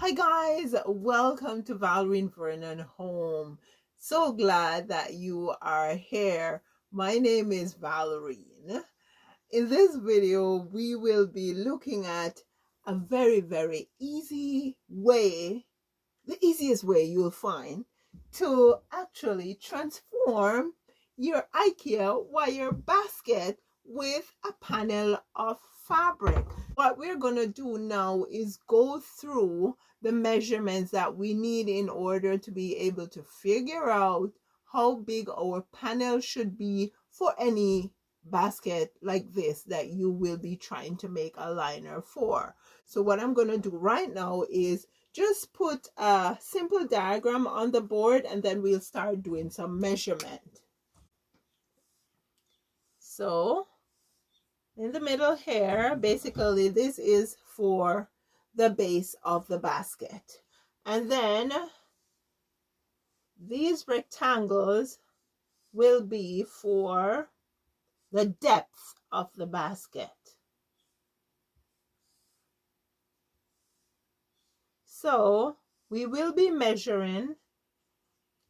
Hi guys, welcome to Bowen Rd Home. So glad that you are here. My name is Valerine. In this video, we will be looking at a very easy way, the easiest way you'll find to actually transform your IKEA wire basket with a panel of fabric. What we're going to do now is go through the measurements that we need in order to be able to figure out how big our panel should be for any basket like this that you will be trying to make a liner for. So what I'm going to do right now is just put a simple diagram on the board, and then we'll start doing some measurement. So in the middle here, basically this is for the base of the basket. And then these rectangles will be for the depth of the basket. So we will be measuring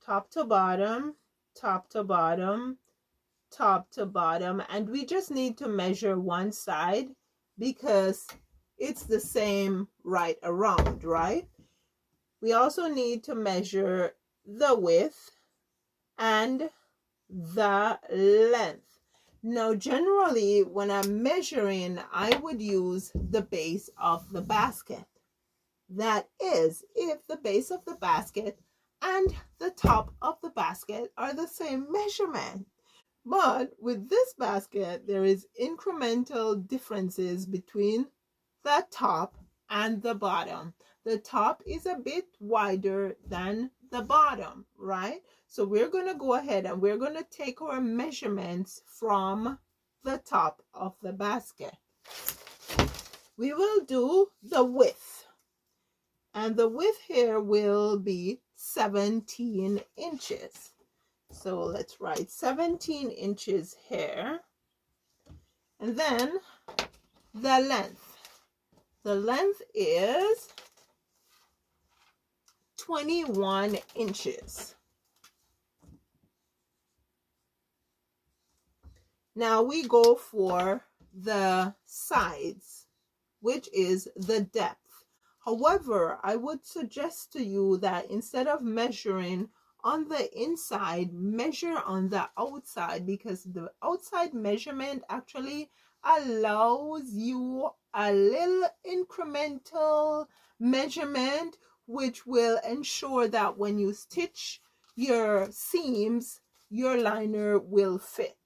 top to bottom, top to bottom, top to bottom, and we just need to measure one side because it's the same right around, right? We also need to measure the width and the length. Now, generally, when I'm measuring, I would use the base of the basket. That is, if the base of the basket and the top of the basket are the same measurement. But with this basket, there is incremental differences between the top and the bottom. The top is a bit wider than the bottom, right? So we're going to go ahead and we're going to take our measurements from the top of the basket. We will do the width. And the width here will be 17 inches. So let's write 17 inches here. And then the length. The length is 21 inches. Now we go for the sides, which is the depth. However, I would suggest to you that instead of measuring on the inside, measure on the outside, because the outside measurement actually allows you a little incremental measurement, which will ensure that when you stitch your seams, your liner will fit.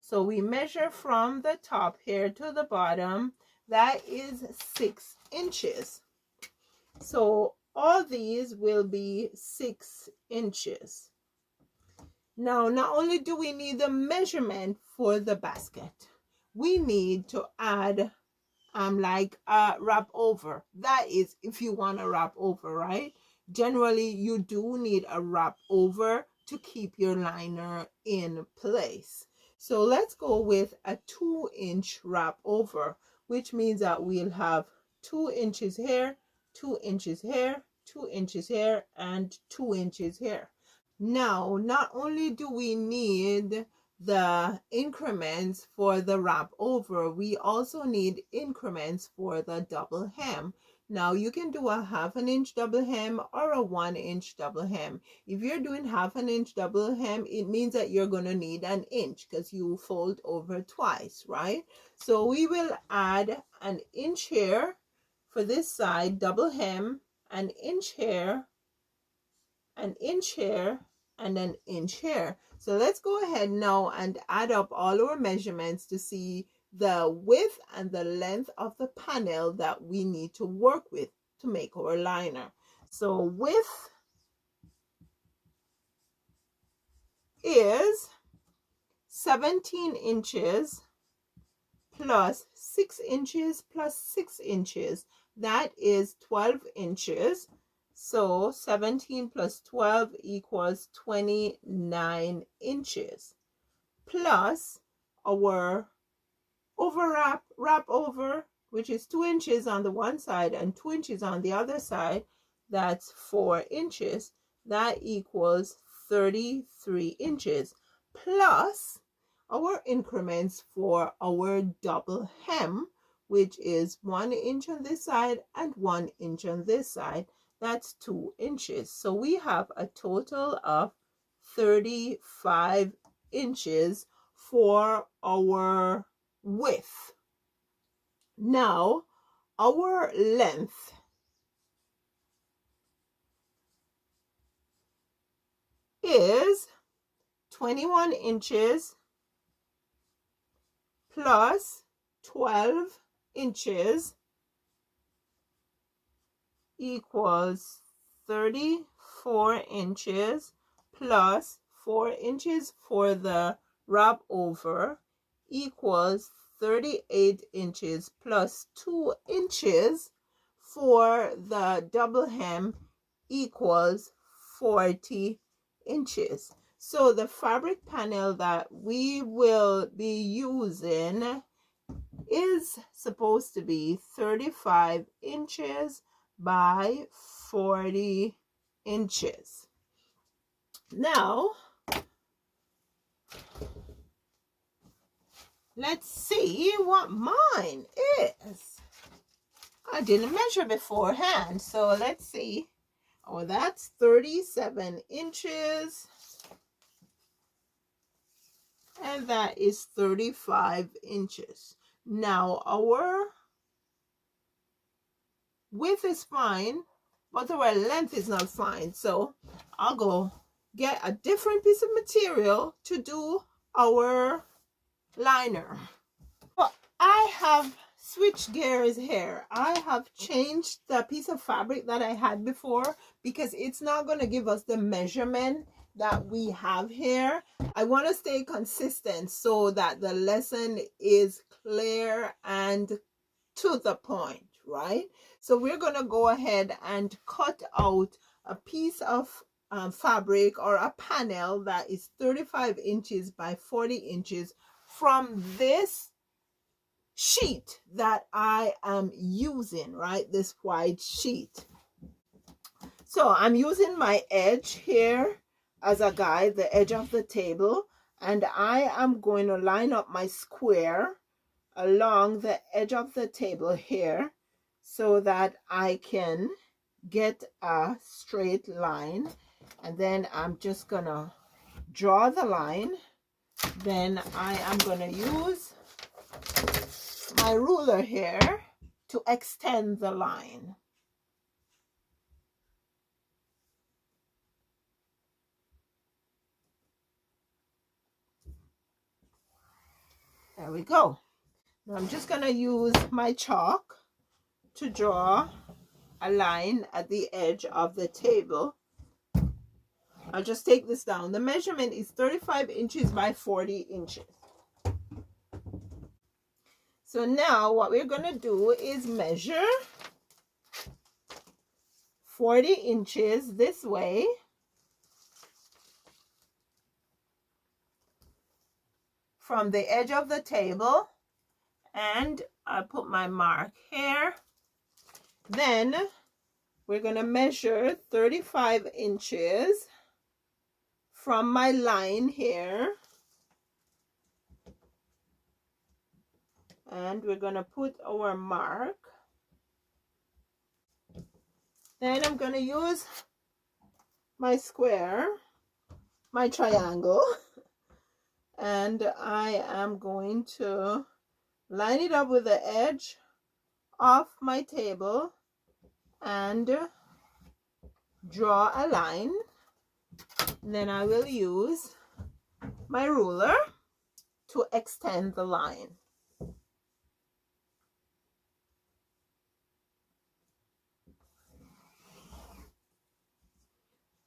So we measure from the top here to the bottom. That is 6 inches. So all these will be 6 inches. Now, not only do we need the measurement for the basket, we need to add like a wrap over. That is if you want to wrap over, right? Generally, you do need a wrap over to keep your liner in place. So let's go with a 2-inch wrap over, which means that we'll have 2 inches here, 2 inches here, 2 inches here, and 2 inches here. Now, not only do we need the increments for the wrap over, we also need increments for the double hem. Now, you can do a 1/2 inch double hem or a 1 inch double hem. If you're doing 1/2 inch double hem, it means that you're going to need an inch because you fold over twice, right? So we will add an inch here for this side, double hem, an inch here, an inch here, and an inch here. So let's go ahead now and add up all our measurements to see the width and the length of the panel that we need to work with to make our liner. So width is 17 inches plus 6 inches plus 6 inches. That is 12 inches. So 17 plus 12 equals 29 inches. Plus our wrap over, which is 2 inches on the one side and 2 inches on the other side. that's 4 inches. That equals 33 inches, plus our increments for our double hem, which is 1 inch on this side and 1 inch on this side. That's 2 inches. So we have a total of 35 inches for our width. Now, our length is 21 inches plus 12 inches equals 34 inches plus 4 inches for the wrap over equals 38 inches plus 2 inches for the double hem equals 40 inches. So the fabric panel that we will be using is supposed to be 35 inches by 40 inches. Now, let's see what mine is. I didn't measure beforehand, so let's see. Oh, that's 37 inches. And that is 35 inches. Now, our width is fine, but our length is not fine. So I'll go get a different piece of material to do our liner. But I have switched gears here. I have changed the piece of fabric that I had before because it's not going to give us the measurement that we have here. I want to stay consistent so that the lesson is clear and to the point, right? So we're going to go ahead and cut out a piece of fabric or a panel that is 35 inches by 40 inches from this sheet that I am using, right? This white sheet. So I'm using my edge here as a guide, the edge of the table, and I am going to line up my square along the edge of the table here so that I can get a straight line. And then I'm just gonna draw the line. Then I am gonna use my ruler here to extend the line. There we go. Now I'm just going to use my chalk to draw a line at the edge of the table. I'll just take this down. The measurement is 35 inches by 40 inches. So now what we're going to do is measure 40 inches this way. From the edge of the table, and I put my mark here. Then we're going to measure 35 inches from my line here, and we're going to put our mark. Then I'm going to use my square, my triangle, and I am going to line it up with the edge of my table and draw a line. And then I will use my ruler to extend the line.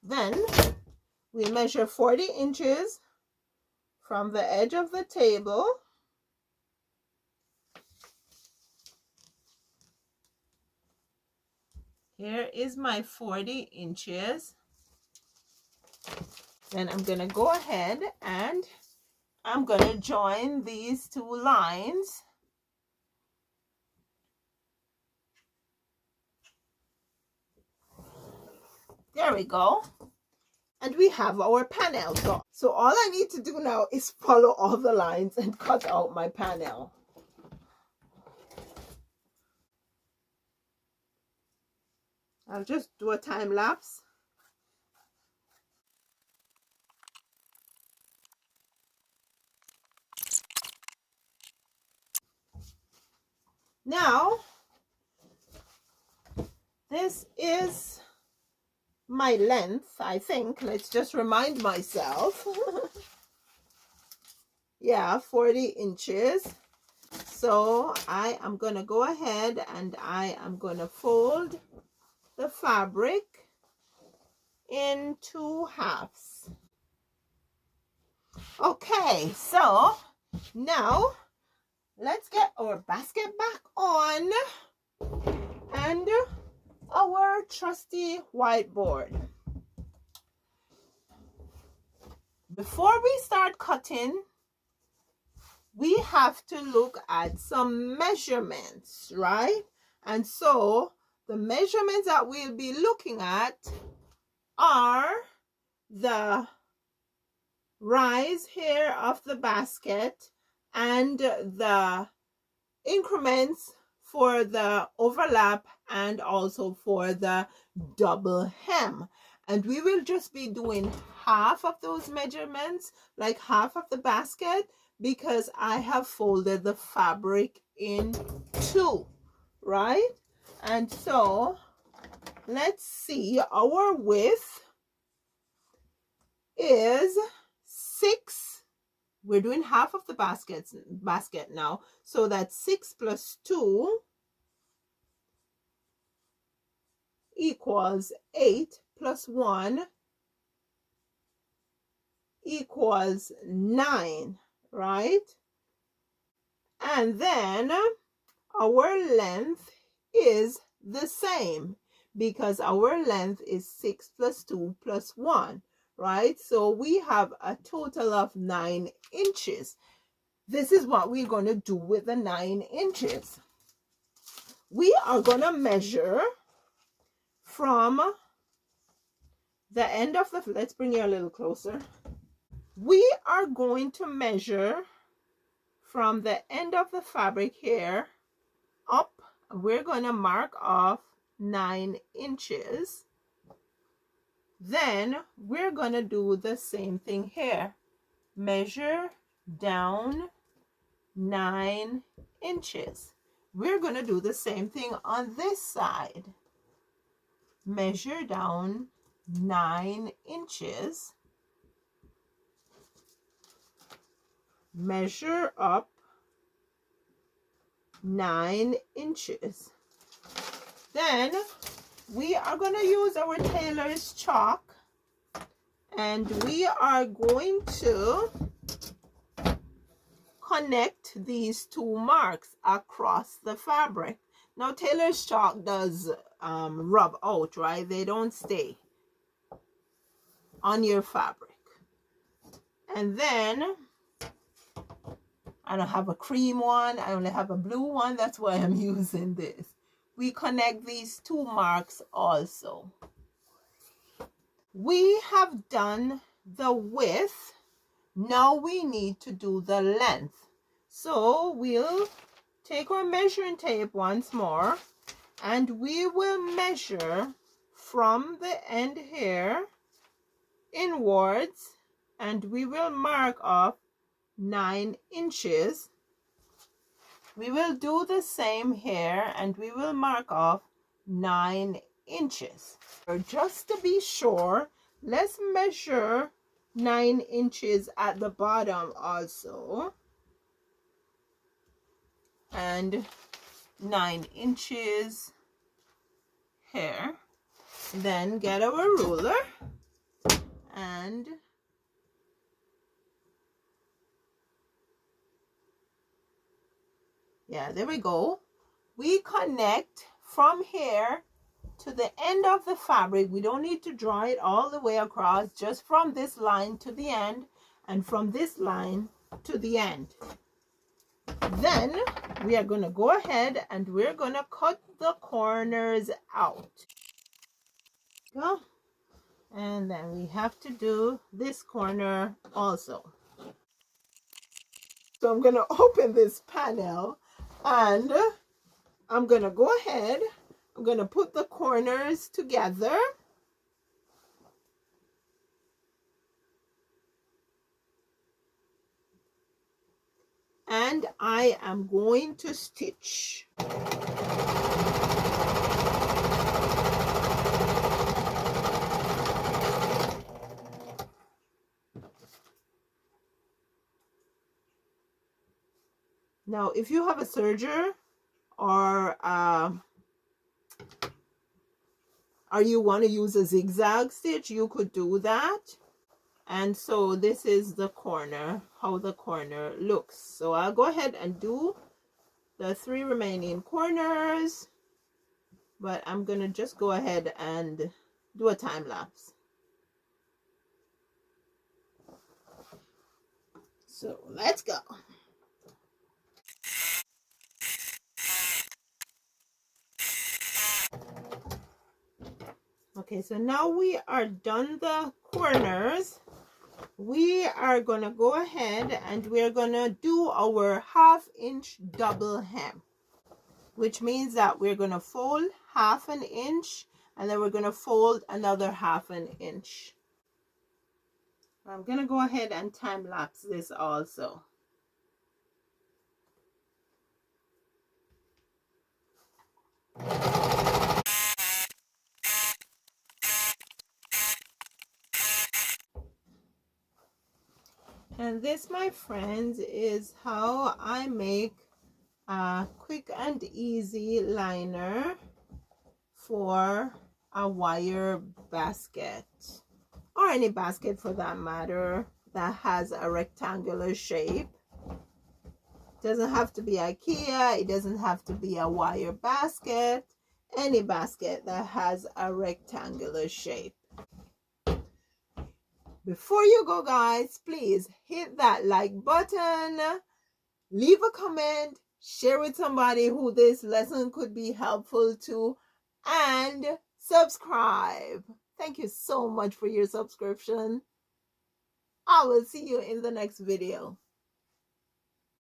Then we measure 40 inches from the edge of the table Here is my 40 inches. Then I'm going to go ahead and I'm going to join these two lines. There we go. And we have our panel. So all I need to do now is follow all the lines and cut out my panel. I'll just do a time lapse. Now, this is my length, I think. Let's just remind myself. Yeah, 40 inches. So I am going to go ahead and I am going to fold the fabric in 2 halves. Okay, so now let's get our basket back on and our trusty whiteboard. Before we start cutting, we have to look at some measurements, right? And so the measurements that we'll be looking at are the rise here of the basket and the increments for the overlap and also for the double hem. And we will just be doing half of those measurements, like half of the basket, because I have folded the fabric in 2, right? And so let's see, our width is 6. We're doing half of the basket now, so that's 6 plus 2 equals 8 plus 1 equals 9, right? And then our length is the same because our length is 6 plus 2 plus 1, right? So we have a total of 9 inches. This is what we're going to do with the 9 inches. We are going to measure from the end of the, let's bring you a little closer. We are going to measure from the end of the fabric here up. We're going to mark off 9 inches. Then we're going to do the same thing here. Measure down 9 inches. We're going to do the same thing on this side. Measure down 9 inches. Measure up 9 inches. Then we are going to use our tailor's chalk and we are going to connect these 2 marks across the fabric. Now tailor's chalk does rub out, right? They don't stay on your fabric. And then I don't have a cream one, I only have a blue one, that's why I'm using this. We connect these 2 marks also. We have done the width. Now we need to do the length. So we'll take our measuring tape once more and we will measure from the end here inwards and we will mark off 9 inches. We will do the same here and we will mark off 9 inches. Just to be sure, let's measure 9 inches at the bottom also. And 9 inches here. Then get our ruler and yeah, there we go. We connect from here to the end of the fabric. We don't need to draw it all the way across, just from this line to the end and from this line to the end. Then we are going to go ahead and we're going to cut the corners out. Go. And then we have to do this corner also. So I'm going to open this panel and I'm going to go ahead. I'm going to put the corners together. And I am going to stitch. Now, if you have a serger or you want to use a zigzag stitch, you could do that. And so this is the corner, how the corner looks. So I'll go ahead and do the 3 remaining corners, but I'm gonna just go ahead and do a time lapse. So let's go. Okay, so now we are done the corners. We are gonna go ahead and we're gonna do our 1/2 inch double hem, which means that we're gonna fold 1/2 inch and then we're gonna fold another 1/2 inch. I'm gonna go ahead and time lapse this also. And this, my friends, is how I make a quick and easy liner for a wire basket, or any basket for that matter that has a rectangular shape. It doesn't have to be IKEA, it doesn't have to be a wire basket, any basket that has a rectangular shape. Before you go, guys, please hit that like button, leave a comment, share with somebody who this lesson could be helpful to, and subscribe. Thank you so much for your subscription. I will see you in the next video.